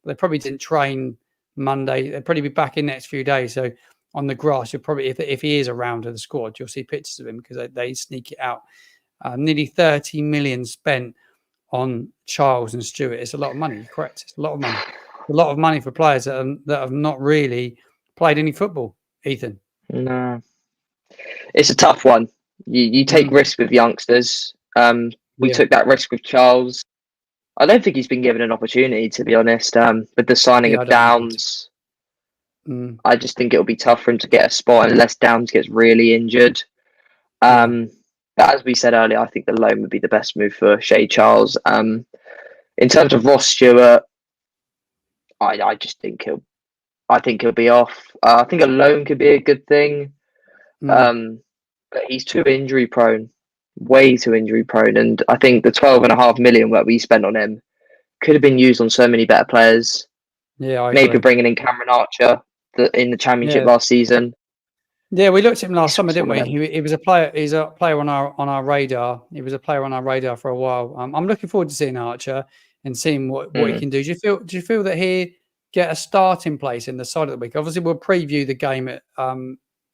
they probably didn't train Monday. They'll probably be back in the next few days. So on the grass, you'll probably, if he is around to the squad, you'll see pictures of him because they sneak it out. Nearly 30 million spent on Charles and Stewart. It's a lot of money. Correct. It's a lot of money. A lot of money for players that have not really played any football. Ethan. No, it's a tough one. You take risks with youngsters. We took that risk with Charles. I don't think he's been given an opportunity, to be honest. With the signing of Downs, I just think it'll be tough for him to get a spot unless Downs gets really injured. But as we said earlier, I think the loan would be the best move for Shay Charles. In terms of Ross Stewart, I just think he'll be off. I think a loan could be a good thing. But he's too injury prone, way too injury prone. And I think the 12.5 million that we spent on him could have been used on so many better players. Yeah, I Maybe agree. bringing in Cameron Archer in the Championship Yeah. last season. Yeah, we looked at him last It's summer, just didn't one we? of them. He was a player. He's a player on our radar. He was a player on our radar for a while. I'm looking forward to seeing Archer and seeing what he Mm. can do. Do you feel that he get a starting place in the side of the week? Obviously, we'll preview the game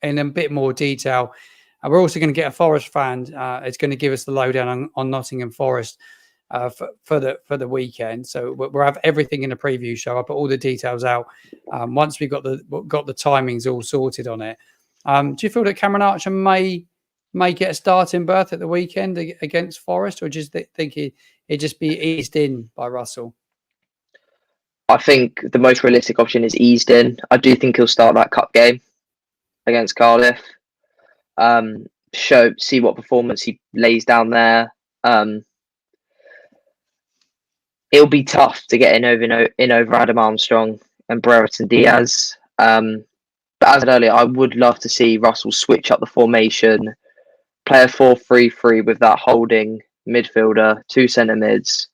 in a bit more detail. And we're also going to get a Forest fan. It's going to give us the lowdown on Nottingham Forest for the weekend. So we'll have everything in a preview show. I'll put all the details out once we've got the timings all sorted on it. Do you feel that Cameron Archer may get a starting berth at the weekend against Forest, or just think he'd just be eased in by Russell? I think the most realistic option is eased in. I do think he'll start that cup game against Cardiff. See what performance he lays down there. It'll be tough to get in over Adam Armstrong and Brereton Diaz. But as I said earlier, I would love to see Russell switch up the formation, play a 4-3-3 with that holding midfielder, 2 centre mids,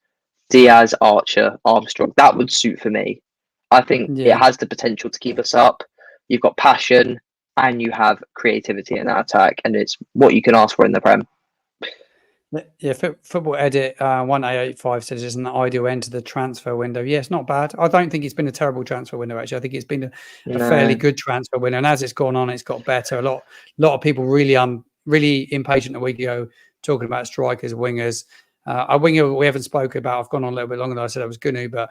Diaz, Archer, Armstrong. That would suit for me. I think it has the potential to keep us up. You've got passion and you have creativity in that attack, and it's what you can ask for in the Prem. Yeah, Football Edit 1885 says it's an ideal end to the transfer window. Yeah, it's not bad. I don't think it's been a terrible transfer window, actually. I think it's been a fairly good transfer window. And as it's gone on, it's got better. A lot of people really impatient a week ago talking about strikers, wingers. A winger we haven't spoken about. I've gone on a little bit longer than I said I was going to, but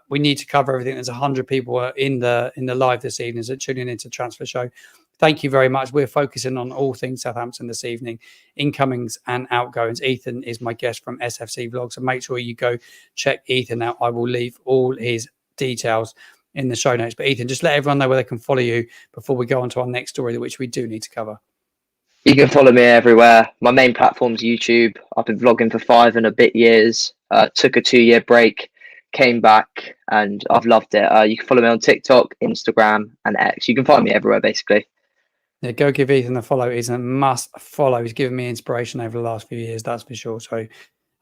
we need to cover everything. There's 100 people in the live this evening, so tuning into Transfer Show. Thank you very much. We're focusing on all things Southampton this evening, incomings and outgoings. Ethan is my guest from SFC Vlog, so make sure you go check Ethan out. I will leave all his details in the show notes. But Ethan, just let everyone know where they can follow you before we go on to our next story, which we do need to cover. You can follow me everywhere. My main platform's YouTube. I've been vlogging for 5 and a bit years. Took a 2-year break, came back, and I've loved it. You can follow me on TikTok, Instagram, and X. You can find me everywhere, basically. Yeah, go give Ethan a follow. He's a must follow. He's given me inspiration over the last few years, that's for sure. So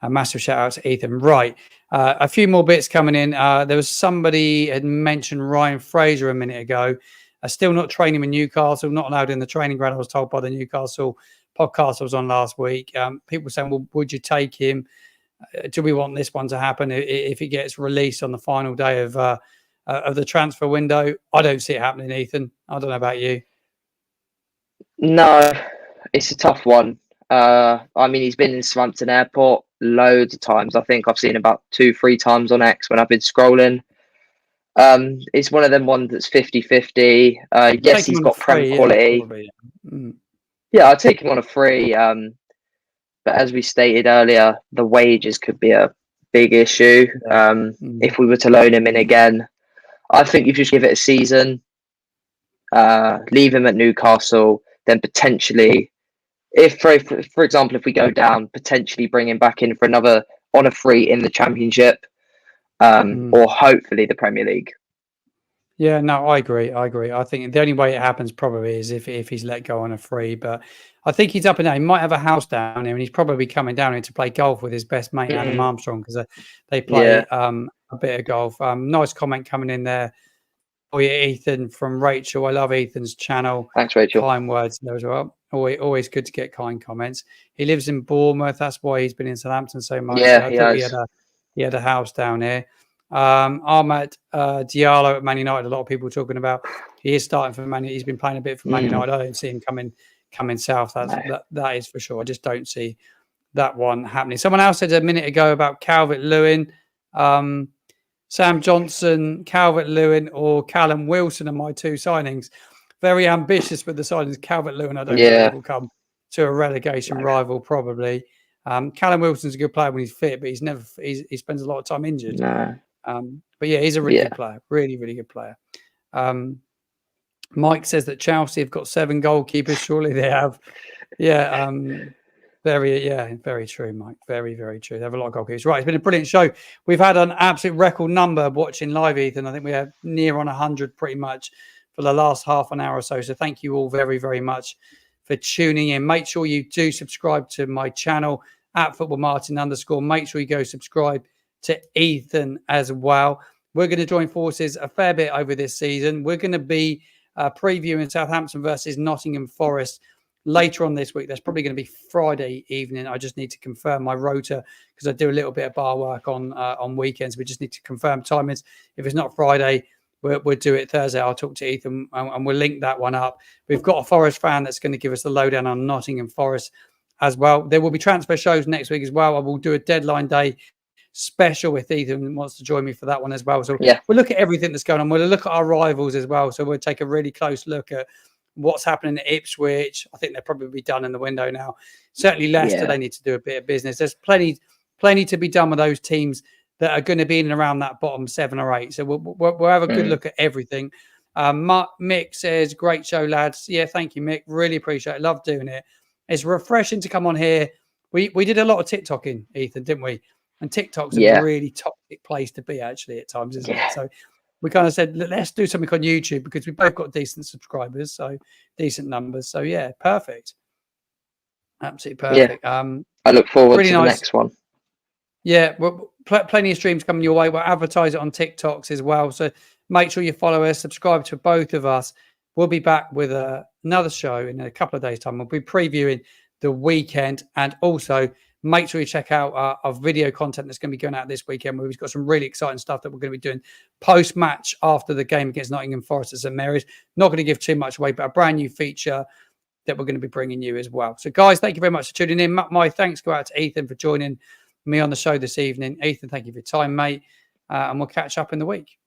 a massive shout out to Ethan. Right. A few more bits coming in. There was somebody had mentioned Ryan Fraser a minute ago. Still not training with Newcastle, not allowed in the training ground. I was told by the Newcastle podcast I was on last week. People saying, well, would you take him? Do we want this one to happen if he gets released on the final day of the transfer window? I don't see it happening, Ethan. I don't know about you. No, it's a tough one. I mean, he's been in Southampton Airport loads of times. I think I've seen about 2-3 times on X when I've been scrolling. It's one of them ones that's 50-50. Yes, he's got Prem quality. Yeah, I'd take him on a free. But as we stated earlier, the wages could be a big issue if we were to loan him in again. I think you should give it a season, leave him at Newcastle, then potentially, if for example, if we go down, potentially bring him back in for another on a free in the Championship, or hopefully the Premier League. Yeah, no, I agree. I think the only way it happens probably is if he's let go on a free. But I think he's up and down. He might have a house down here, and he's probably coming down here to play golf with his best mate Adam Armstrong, because they play a bit of golf. Nice comment coming in there. Oh yeah, Ethan from Rachel. I love Ethan's channel. Thanks, Rachel. Kind words there as well. Always good to get kind comments. He lives in Bournemouth. That's why he's been in Southampton so much. Yeah, he had a house down here. Ahmad Diallo at Man United. A lot of people talking about he is starting for Man United. He's been playing a bit for Man United. I don't see him coming south. That is for sure. I just don't see that one happening. Someone else said a minute ago about Calvert-Lewin. Sam Johnson, Calvert-Lewin, or Callum Wilson are my 2 signings. Very ambitious with the signings. Calvert-Lewin, I don't think will come to a relegation rival, probably. Callum Wilson's a good player when he's fit, but he spends a lot of time injured. No. But yeah, he's a really good player. Really, really good player. Mike says that Chelsea have got 7 goalkeepers. Surely they have. Yeah. Very true, Mike. Very, very true. They have a lot of goalkeepers. Right, it's been a brilliant show. We've had an absolute record number watching live, Ethan. I think we have near on 100 pretty much for the last half an hour or so. So thank you all very, very much for tuning in. Make sure you do subscribe to my channel at @footballmartin_. Make sure you go subscribe to Ethan as well. we're going to join forces a fair bit over this season. We're going to be previewing Southampton versus Nottingham Forest later on this week. That's probably going to be Friday evening. I just need to confirm my rota because I do a little bit of bar work on weekends. We just need to confirm timings. If it's not Friday, we'll do it Thursday. I'll talk to Ethan and we'll link that one up. We've got a Forest fan that's going to give us the lowdown on Nottingham Forest as well. There will be transfer shows next week as well. I will do a deadline day special with Ethan wants to join me for that one as well. So we'll look at everything that's going on. We'll look at our rivals as well. So we'll take a really close look at what's happening at Ipswich. I think they'll probably be done in the window now. Certainly Leicester, they need to do a bit of business. There's plenty to be done with those teams that are going to be in and around that bottom 7 or 8. So we'll have a good look at everything. Mick says, great show, lads. Yeah, thank you, Mick. Really appreciate it. Love doing it. It's refreshing to come on here. We did a lot of TikToking, Ethan, didn't we? And TikTok's a really toxic place to be, actually, at times, isn't it? So we kind of said, let's do something on YouTube because we both got decent subscribers, so decent numbers. So, yeah, perfect. Absolutely perfect. Yeah. I look forward to the next one. Yeah, well, plenty of streams coming your way. We'll advertise it on TikToks as well. So make sure you follow us, subscribe to both of us. We'll be back with another show in a couple of days' time. We'll be previewing the weekend, and also make sure you check out our video content that's going to be going out this weekend. We've got some really exciting stuff that we're going to be doing post-match after the game against Nottingham Forest at St Mary's. Not going to give too much away, but a brand new feature that we're going to be bringing you as well. So, guys, thank you very much for tuning in. My thanks go out to Ethan for joining me on the show this evening. Ethan, thank you for your time, mate. And we'll catch up in the week.